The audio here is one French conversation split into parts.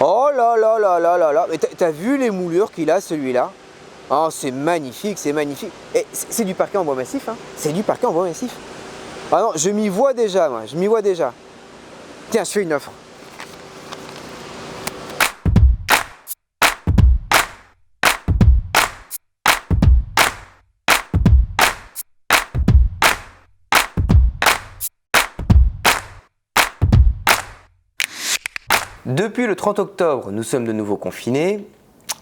Oh là là là là là là. Mais t'as vu les moulures qu'il a celui-là? Oh, c'est magnifique, c'est magnifique. Et c'est du parquet en bois massif, hein. C'est du parquet en bois massif. Ah non, je m'y vois déjà, moi, je m'y vois déjà. Tiens, je fais une offre. Depuis le 30 octobre, nous sommes de nouveau confinés.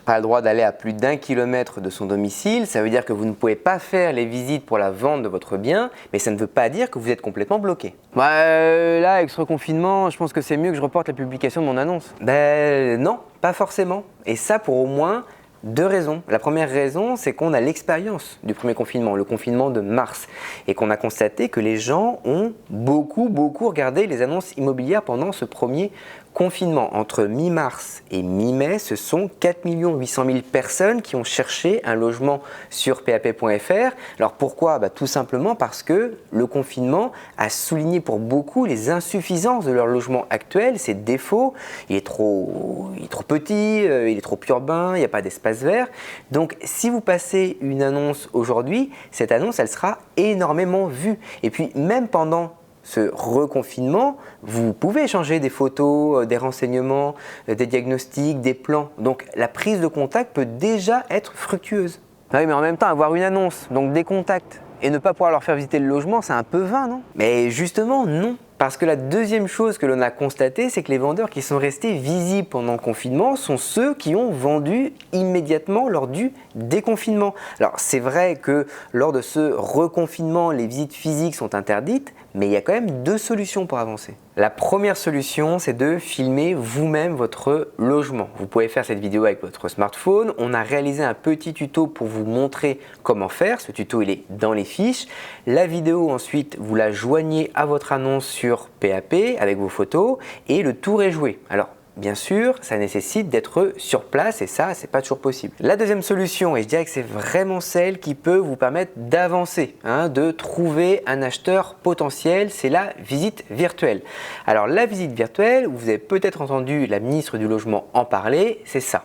Pas le droit d'aller à plus d'1 kilomètre de son domicile. Ça veut dire que vous ne pouvez pas faire les visites pour la vente de votre bien, mais ça ne veut pas dire que vous êtes complètement bloqué. Là, avec ce reconfinement, je pense que c'est mieux que je reporte la publication de mon annonce. Non, pas forcément. Et ça pour au moins 2 raisons. La première raison, c'est qu'on a l'expérience du premier confinement, le confinement de mars, et qu'on a constaté que les gens ont beaucoup regardé les annonces immobilières pendant ce premier confinement. Entre mi-mars et mi-mai, ce sont 4 800 000 personnes qui ont cherché un logement sur PAP.fr. Alors pourquoi? Tout simplement parce que le confinement a souligné pour beaucoup les insuffisances de leur logement actuel, ses défauts. Il est trop petit, il est trop urbain, il n'y a pas d'espace vert. Donc si vous passez une annonce aujourd'hui, cette annonce elle sera énormément vue. Et puis même pendant ce reconfinement, vous pouvez échanger des photos, des renseignements, des diagnostics, des plans. Donc la prise de contact peut déjà être fructueuse. Ah oui, mais en même temps, avoir une annonce, donc des contacts, et ne pas pouvoir leur faire visiter le logement, c'est un peu vain, non? Mais justement, non. Parce que la deuxième chose que l'on a constatée, c'est que les vendeurs qui sont restés visibles pendant le confinement sont ceux qui ont vendu immédiatement lors du déconfinement. Alors c'est vrai que lors de ce reconfinement, les visites physiques sont interdites, mais il y a quand même 2 solutions pour avancer. La première solution, c'est de filmer vous-même votre logement. Vous pouvez faire cette vidéo avec votre smartphone. On a réalisé un petit tuto pour vous montrer comment faire. Ce tuto, il est dans les fiches. La vidéo, ensuite, vous la joignez à votre annonce sur PAP avec vos photos et le tour est joué. Alors, bien sûr, ça nécessite d'être sur place et ça, c'est pas toujours possible. La deuxième solution, et je dirais que c'est vraiment celle qui peut vous permettre d'avancer, de trouver un acheteur potentiel, c'est la visite virtuelle. Alors la visite virtuelle, vous avez peut-être entendu la ministre du Logement en parler, c'est ça.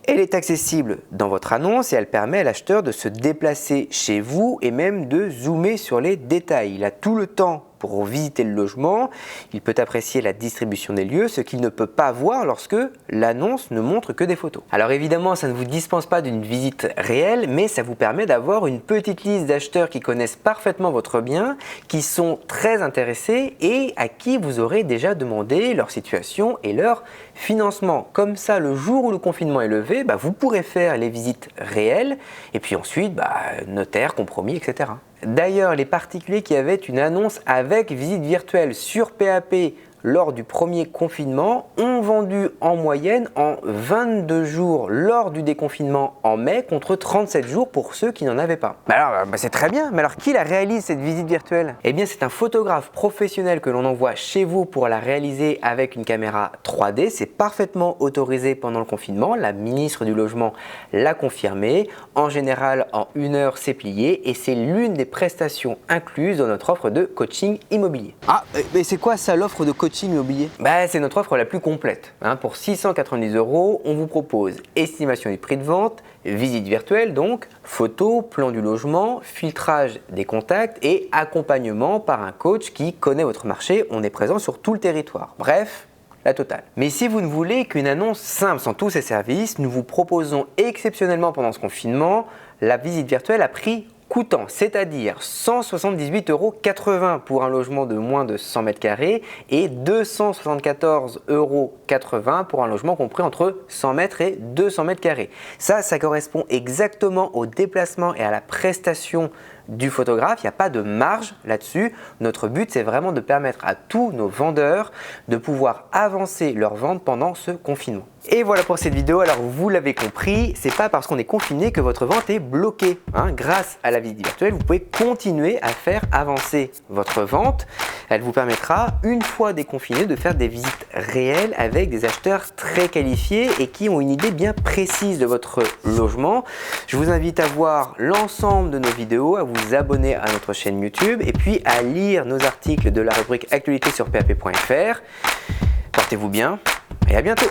Elle est accessible dans votre annonce et elle permet à l'acheteur de se déplacer chez vous et même de zoomer sur les détails. Il a tout le temps pour visiter le logement, il peut apprécier la distribution des lieux, ce qu'il ne peut pas voir lorsque l'annonce ne montre que des photos. Alors évidemment, ça ne vous dispense pas d'une visite réelle, mais ça vous permet d'avoir une petite liste d'acheteurs qui connaissent parfaitement votre bien, qui sont très intéressés et à qui vous aurez déjà demandé leur situation et leur financement. Comme ça, le jour où le confinement est levé, vous pourrez faire les visites réelles et puis ensuite, notaire, compromis, etc. D'ailleurs, les particuliers qui avaient une annonce avec visite virtuelle sur PAP lors du premier confinement ont vendu en moyenne en 22 jours lors du déconfinement en mai contre 37 jours pour ceux qui n'en avaient pas. C'est très bien, mais alors qui la réalise cette visite virtuelle? Eh bien c'est un photographe professionnel que l'on envoie chez vous pour la réaliser avec une caméra 3D. C'est parfaitement autorisé pendant le confinement, la ministre du Logement l'a confirmé. En général, en 1 heure c'est plié et c'est l'une des prestations incluses dans notre offre de coaching immobilier. Ah, mais c'est quoi ça l'offre de coaching immobilier? C'est notre offre la plus complète. Pour 690 €, on vous propose estimation du prix de vente, visite virtuelle donc, photos, plan du logement, filtrage des contacts et accompagnement par un coach qui connaît votre marché. On est présent sur tout le territoire. Bref, la totale. Mais si vous ne voulez qu'une annonce simple sans tous ces services, nous vous proposons exceptionnellement pendant ce confinement la visite virtuelle à prix coûtant, c'est-à-dire 178,80 € pour un logement de moins de 100 m² et 274,80 € pour un logement compris entre 100 m et 200 m². Ça correspond exactement au déplacement et à la prestation du photographe. Il n'y a pas de marge là-dessus. Notre but, c'est vraiment de permettre à tous nos vendeurs de pouvoir avancer leur vente pendant ce confinement. Et voilà pour cette vidéo. Alors vous l'avez compris, c'est pas parce qu'on est confiné que votre vente est bloquée. Grâce à la visite virtuelle, vous pouvez continuer à faire avancer votre vente. Elle vous permettra, une fois déconfiné, de faire des visites réelles avec des acheteurs très qualifiés et qui ont une idée bien précise de votre logement. Je vous invite à voir l'ensemble de nos vidéos, à vous abonner à notre chaîne YouTube et puis à lire nos articles de la rubrique Actualité sur PAP.fr. portez-vous bien et à bientôt.